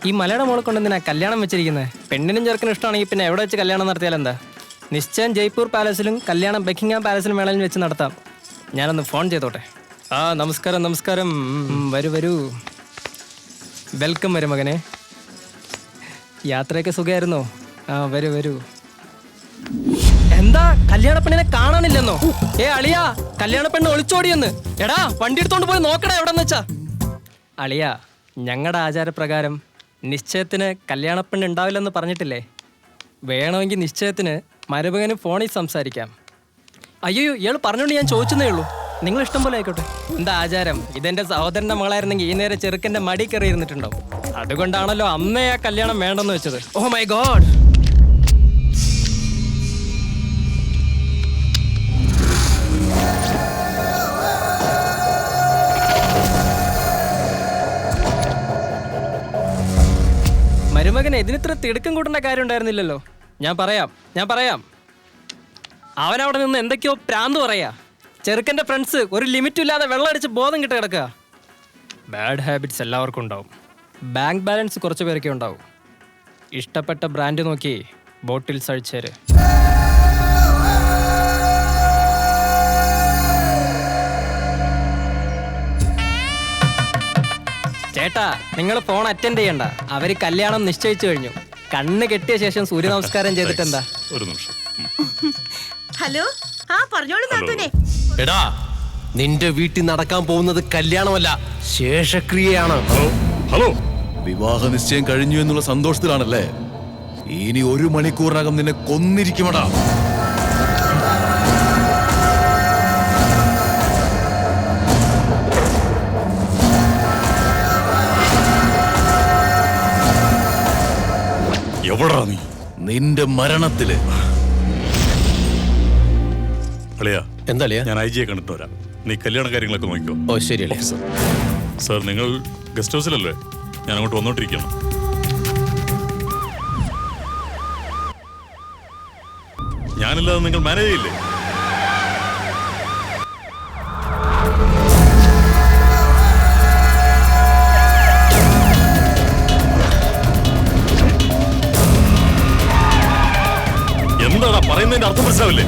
ഈ മലയുടെ മോളെ കൊണ്ട് എന്തിനാ കല്യാണം വെച്ചിരിക്കുന്നത്? പെണ്ണിനും ചെറുക്കനും ഇഷ്ടമാണെങ്കിൽ പിന്നെ എവിടെ വെച്ച് കല്യാണം നടത്തിയാൽ എന്താ? നിശ്ചയം ജയ്പൂർ പാലസിലും കല്യാണം ബക്കിംഗ്ഹാം പാലസിലും വേണമെങ്കിലും വെച്ച് നടത്താം. ഞാനൊന്ന് ഫോൺ ചെയ്തോട്ടെ. ആ നമസ്കാരം നമസ്കാരം. വരൂ വരൂ. വെൽക്കം മരുമകനെ. യാത്രയൊക്കെ സുഖമായിരുന്നോ? ആ വരൂ വരൂ. എന്താ കല്യാണ പെണ്ണിനെ കാണാനില്ലെന്നോ? അളിയാ, കല്യാണ പെണ്ണ് ഒളിച്ചോടിയെന്ന്. എടാ വണ്ടി എടുത്തോണ്ട് പോയി നോക്കടാ എവിടെന്ന് വെച്ചാ. അളിയാ, ഞങ്ങളുടെ ആചാരപ്രകാരം നിശ്ചയത്തിന് കല്യാണ പെണ്ണ് ഉണ്ടാവില്ലെന്ന് പറഞ്ഞിട്ടില്ലേ? വേണമെങ്കിൽ നിശ്ചയത്തിന് മരുമകന് ഫോണിൽ സംസാരിക്കാം. അയ്യോ, ഇയാൾ പറഞ്ഞോണ്ട് ഞാൻ ചോദിച്ചതേ ഉള്ളൂ. നിങ്ങൾ ഇഷ്ടം പോലെ ആയിക്കോട്ടെ. എന്താ ആചാരം? ഇതെന്റെ സഹോദരന്റെ മകളായിരുന്നെങ്കിൽ ഈ നേരെ ചെറുക്കന്റെ മടി കയറി ഇരുന്നിട്ടുണ്ടാവും. അതുകൊണ്ടാണല്ലോ അന്നേ ആ കല്യാണം വേണ്ടെന്ന് വെച്ചത്. ഓ മൈ ഗോഡ്. മരുമകന് ഇതിനിത്ര തിടുക്കം കൂട്ടേണ്ട കാര്യം ഉണ്ടായിരുന്നില്ലല്ലോ. ഞാൻ പറയാം. അവനവിടെ നിന്ന് എന്തൊക്കെയോ പ്രാന്ത് പറയാ. ചെറുക്കൻ്റെ ഫ്രണ്ട്സ് ഒരു ലിമിറ്റും ഇല്ലാതെ വെള്ളം അടിച്ച് ബോധം കിട്ടി കിടക്കുക. ബാഡ് ഹാബിറ്റ്സ് എല്ലാവർക്കും ഉണ്ടാവും. ബാങ്ക് ബാലൻസ് കുറച്ച് പേരൊക്കെ ഉണ്ടാവും. ഇഷ്ടപ്പെട്ട ബ്രാൻഡ് നോക്കി ബോട്ടിൽസ് അഴിച്ചേര്. ചേട്ടാ, നിങ്ങൾ ഫോൺ അറ്റൻഡ് ചെയ്യണ്ട. അവര് കല്യാണം നിശ്ചയിച്ചു കഴിഞ്ഞു. കണ്ണ് കെട്ടിയ ശേഷം സൂര്യ നമസ്കാരം ചെയ്തിട്ടെന്താ? ഒരു നിമിഷം. ഹലോ, ആ പറഞ്ഞോളൂ നാത്തൂനെ. എടാ, നിന്റെ വീട്ടിൽ നടക്കാൻ പോകുന്നത് കല്യാണമല്ല, ശേഷക്രിയയാണ്. ഹലോ, വിവാഹ നിശ്ചയം കഴിഞ്ഞു എന്നുള്ള സന്തോഷത്തിലാണല്ലേ? ഇനി 1 മണിക്കൂറിനകം നിന്നെ കൊന്നിരിക്കുമടാ. എവിടാ നീ? നിന്റെ മരണത്തില്. അളിയാ, എന്താ അളിയാ? ഞാൻ IG കണ്ടിട്ട് വരാം. നീ കല്യാണ കാര്യങ്ങളൊക്കെ നോക്കിക്കോ. ഓ ശരിയല്ലേ. സാർ, നിങ്ങൾ ഗസ്റ്റ് ഹൗസിലല്ലേ? ഞാൻ അങ്ങോട്ട് വന്നോണ്ടിരിക്കണം. ഞാനില്ലാതെ നിങ്ങൾ മാനേജ് ചെയ്യില്ലേ? എന്താടാ പറയുന്നതിന്റെ അർത്ഥം മനസ്സിലാവില്ലേ?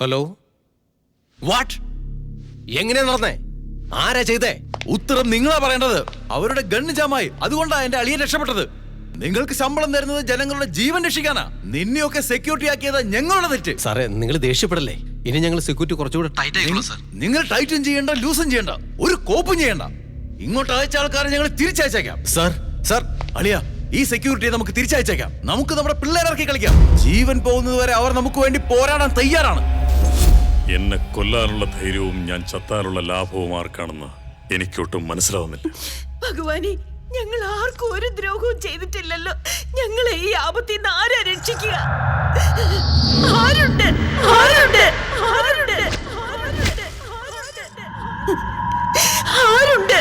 Hello, what? എങ്ങനെയാ നടന്നേ? ആരാ ചെയ്തേ? ഉത്തരം നിങ്ങളാ പറയേണ്ടത്. അവരുടെ ഗണ്ണ് ജാമായി, അതുകൊണ്ടാ എന്റെ അളിയൻ രക്ഷപ്പെട്ടത്. നിങ്ങൾക്ക് ശമ്പളം തരുന്നത് ജനങ്ങളുടെ ജീവൻ രക്ഷിക്കാനാ. നിന്നെയൊക്കെ സെക്യൂരിറ്റി ആക്കിയത് ഞങ്ങളുടെ തെറ്റ്. സാറേ, നിങ്ങൾ ദേഷ്യപ്പെടല്ലേ? ഇനി ഞങ്ങൾ സെക്യൂരിറ്റി കുറച്ചുകൂടെ ടൈറ്റ് ആയിക്കോളാം സാർ. നിങ്ങൾ ടൈറ്റും ചെയ്യണ്ട, ലൂസും ചെയ്യണ്ട, ഒരു കോപ്പും ചെയ്യണ്ട. ഇങ്ങോട്ട് അയച്ച ആൾക്കാരെ ഞങ്ങൾ തിരിച്ചയച്ചേക്കാം. സാർ അളിയ, ഈ സെക്യൂരിറ്റിയെ നമുക്ക് തിരിച്ചയച്ചേക്കാം. നമുക്ക് നമ്മുടെ പിള്ളേരിറക്കി കളിക്കാം. ജീവൻ പോകുന്നത് വരെ അവർ നമുക്ക് വേണ്ടി പോരാടാൻ തയ്യാറാണ്. എന്നെ കൊല്ലാനുള്ള ധൈര്യവും ഞാൻ ചത്താനുള്ള ലാഭവും ആർക്കാണെന്ന് എനിക്കൊട്ടും മനസ്സിലാവുന്നില്ല. ഭഗവാനെ, ഞങ്ങൾ ആർക്കും ഒരു ദ്രോഹവും ചെയ്തിട്ടില്ലല്ലോ. ഞങ്ങളെ ഈ ആപത്തിൽ നിന്ന് ആരാ രക്ഷിക്കുക? ആരുണ്ട്? ആരുണ്ട്? ആരുണ്ട്? ആരുണ്ട്? ആരുണ്ട്?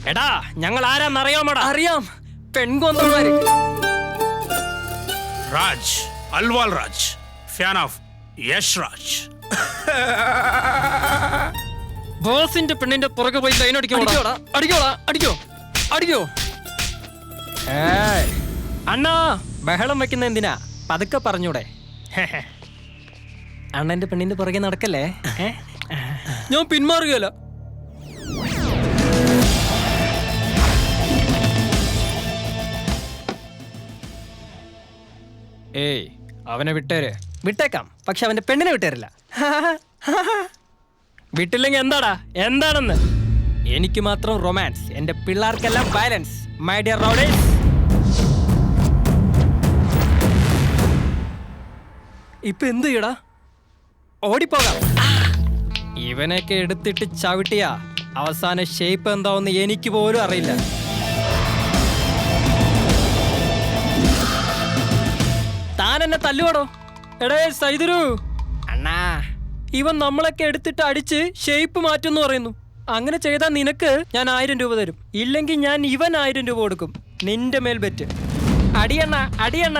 എടാ ഞങ്ങൾ ആരാന്നറിയാമോടാ? അറിയാം, പെൺകൊന്നമാര്. രാജ്, അൽവാൽ രാജ്, ഫാൻ ഓഫ് യഷ് രാജ്. ബോസിന്റെ പെണ്ണിന്റെ പുറകെ പോയി ലൈൻ അടിക്കോടാ. അടിക്കോടാ, അടിക്കോ, അടിക്കോ. അണ്ണാ ബഹളം വെക്കുന്ന എന്തിനാ? പതുക്കെ പറഞ്ഞൂടെ? അണ്ണന്റെ പെണ്ണിന്റെ പുറകെ നടക്കല്ലേ. ഞാൻ പിന്മാറുകയല്ല. ഏയ് അവനെ വിട്ടേര്. വിട്ടേക്കാം, പക്ഷെ അവന്റെ പെണ്ണിനെ വിട്ടേരില്ല. വിട്ടില്ലെങ്കിൽ എന്താടാ? എന്താണെന്ന്? എനിക്ക് മാത്രം റൊമാൻസ്, എന്റെ പിള്ളേർക്കെല്ലാം വയലൻസ്. മൈ ഡിയർ റൗഡീസ്, ഇപ്പൊ എന്ത് ചെയ്യടാ? ഓടിപ്പോകാം. ഇവനൊക്കെ എടുത്തിട്ട് ചവിട്ടിയാ അവസാന ഷേപ്പ് എന്താവെന്ന് എനിക്ക് പോലും അറിയില്ല. താൻ എന്നെ തല്ലുവാടോ? എടേ സൈദുരു അണ്ണാ, ഇവൻ നമ്മളൊക്കെ എടുത്തിട്ട് അടിച്ച് ഷേപ്പ് മാറ്റുമെന്ന് പറയുന്നു. അങ്ങനെ ചെയ്താൽ നിനക്ക് ഞാൻ 1000 രൂപ തരും. ഇല്ലെങ്കിൽ ഞാൻ ഇവൻ 1000 രൂപ കൊടുക്കും. നിന്റെ മേൽ ബെറ്റ്. അടിയണ്ണ, അടിയണ്ണ,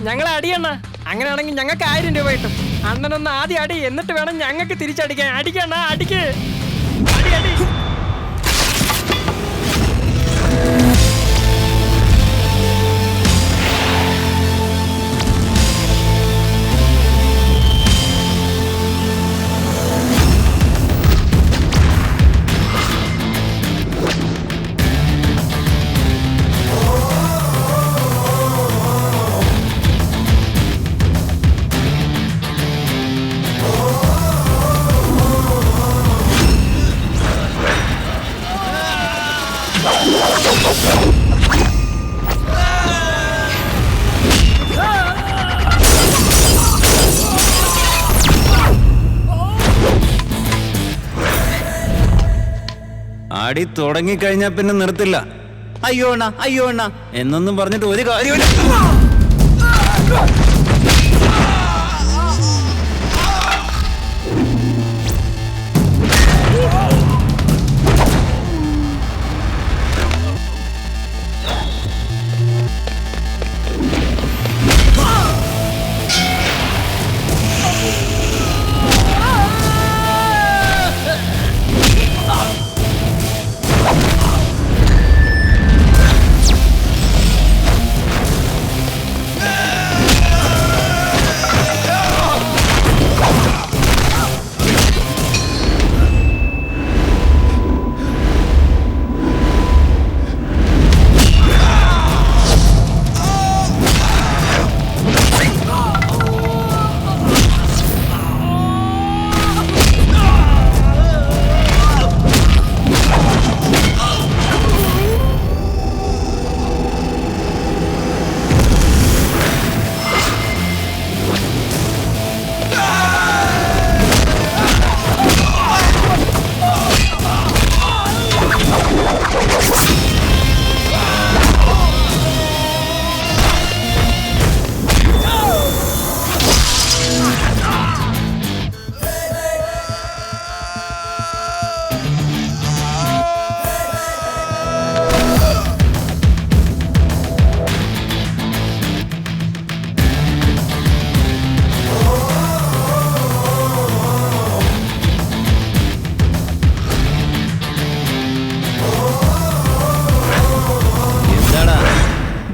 ഞങ്ങളെ അടിയണ്ണ. അങ്ങനെയാണെങ്കിൽ ഞങ്ങൾക്ക് 1000 രൂപ കിട്ടും. അണ്ണനൊന്ന് ആദ്യം അടി, എന്നിട്ട് വേണം ഞങ്ങൾക്ക് തിരിച്ചടിക്കാൻ. അടിക്കണ്ണ, അടിക്ക്, അടി, അടി. അടി തുടങ്ങിക്കഴിഞ്ഞാ പിന്നെ നിർത്തില്ല. അയ്യോ അണ്ണ, അയ്യോ അണ്ണ എന്നൊന്നും പറഞ്ഞിട്ട് ഒരു കാര്യമില്ല.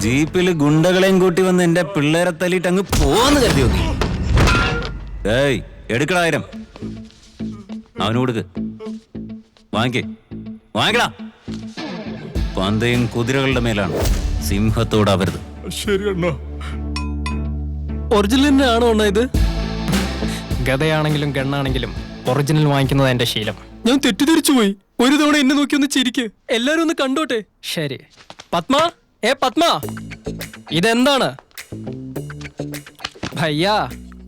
ജീപ്പില് ഗുണ്ടകളെയും കൂട്ടി വന്ന് എന്റെ പിള്ളേരെ തല്ലിട്ട് അങ്ങ് പോവാന്ന് കരുതി നോക്കി. ഏയ് എടുക്കടാ 1000. അവന് കൊടുക്ക്. വാങ്ങിക്കടാ. പന്തയും കുതിരകളുടെ മേലാണ്, സിംഹത്തോടാവരുത്. ശരി അണ്ണാ. ഒറിജിനൽ തന്നെയാണോ അണ്ണാ ഇത്? ഗതയാണെങ്കിലും ഗണ്ണാണെങ്കിലും ഒറിജിനൽ വാങ്ങിക്കുന്നത് എന്റെ ശീലം. ഞാൻ തെറ്റിദ്ധരിച്ചു പോയി. ഒരു തവണ എന്നെ നോക്കി ഒന്ന് ചിരിക്ക്, എല്ലാരും ഒന്ന് കണ്ടോട്ടെ. ശരി. പത്മ, പത്മ, ഇതെന്താണ്? ഭയ്യാ,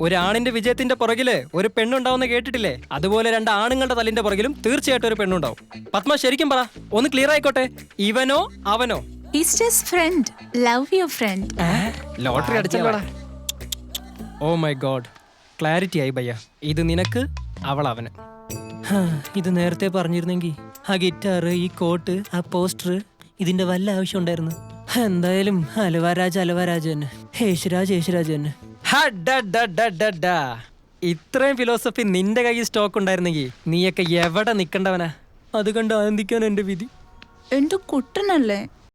ഒരാണിന്റെ വിജയത്തിന്റെ പുറകില് ഒരു പെണ്ണുണ്ടാവുന്ന കേട്ടിട്ടില്ലേ? അതുപോലെ 2 ആണുങ്ങളുടെ തല്ലിന്റെ പുറകിലും തീർച്ചയായിട്ടും ഒരു പെണ്ണുണ്ടാവും. പത്മ ശരിക്കും പറ, ഒന്ന് ക്ലിയർ ആയിക്കോട്ടെ. ഇവനോ അവനോ? He's just friend. Love your friend. Lottery അടിച്ചല്ലോടാ. ഓ മൈ ഗോഡ്, ക്ലാരിറ്റി ആയി ഭയ്യ. ഇത് നിനക്ക്, അവൾ അവന്. ഇത് നേരത്തെ പറഞ്ഞിരുന്നെങ്കിൽ ആ ഗിറ്റാർ, ഈ കോട്ട്, ആ പോസ്റ്റർ, ഇതിന്റെ വല്ല ആവശ്യം ഉണ്ടായിരുന്നു? എന്തായാലും അലവാരാജ് തന്നെ. യേശുരാജ് തന്നെ. ഇത്രയും ഫിലോസഫി നിന്റെ കയ്യിൽ സ്റ്റോക്ക് ഉണ്ടായിരുന്നെങ്കിൽ നീയൊക്കെ എവിടെ നിക്കണ്ടവനാ? അത് കണ്ട് ആനന്ദിക്കാൻ എന്റെ വിധി. എന്റെ കുട്ടനല്ലേ?